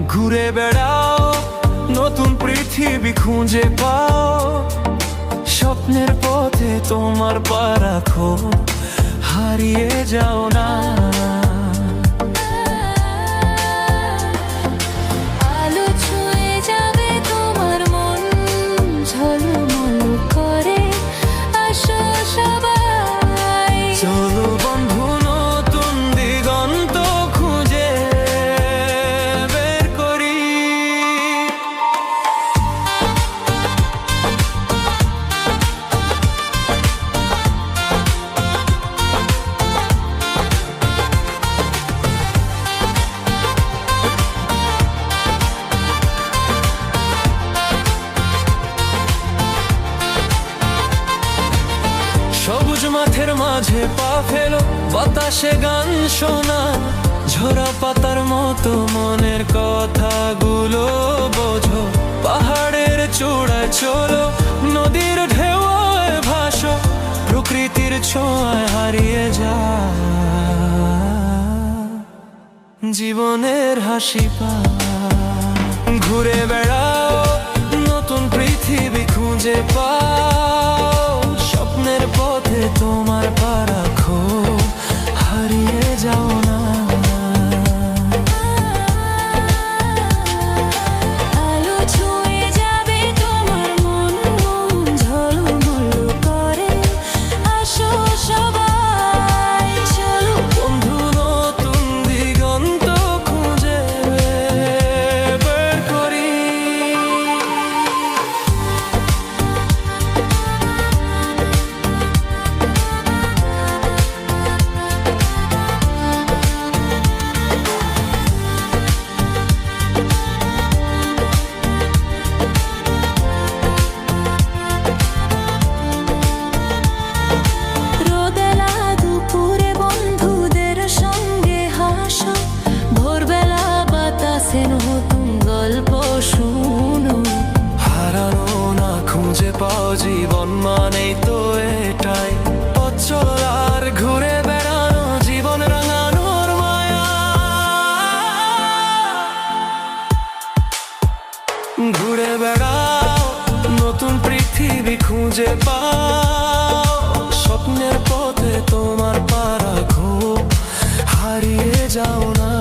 ঘুরে বেড়াও, নতুন পৃথিবী খুঁজে পাও, স্বপ্নের পথে তোমার পা রাখো, হারিয়ে যাও না। আলো ছুঁয়ে যাবে তোমার মন, ঝলমল করে আসো সবাই। চলো বন্ধু, নতুন দিগন্ত খুঁজে বের করি। সবুজ মাঠের মাঝে পা ফেলো, বাতাসে গান শোনা, ঝরা পাতার মতো মনের কথাগুলো বোঝো। পাহাড়ের চূড়ায় চলো, নদীর ঢেউয়ে ভাসো, প্রকৃতির ছোঁয়ায় হারিয়ে যা জীবনের হাসি পা। ঘুরে বেড়াও, নতুন পৃথিবী খুঁজে পাও, স্বপ্নের পথে তোমার পা রাখো, হারিয়ে যাও না। আলো ছুঁয়ে যাবে তোমার মন, ঝলমল করে আসো সবাই। চলো বন্ধু, নতুন দিগন্ত খুঁজে বের করি। রোদেলা দুপুরে বন্ধুদের সঙ্গে হাসো, ভোরবেলা বাতাসে নতুন গল্প শুনো। হারানো না খুঁজে পাও, জীবন মানেই তো এটাই। পথ চলার ঘুরে বেড়ানো, জীবন রাঙানোর মায়া। ঘুরে বেড়াও, নতুন পৃথিবী খুঁজে পাও, স্বপ্নের পথে তোমার পা রাখো, হারিয়ে যাও না।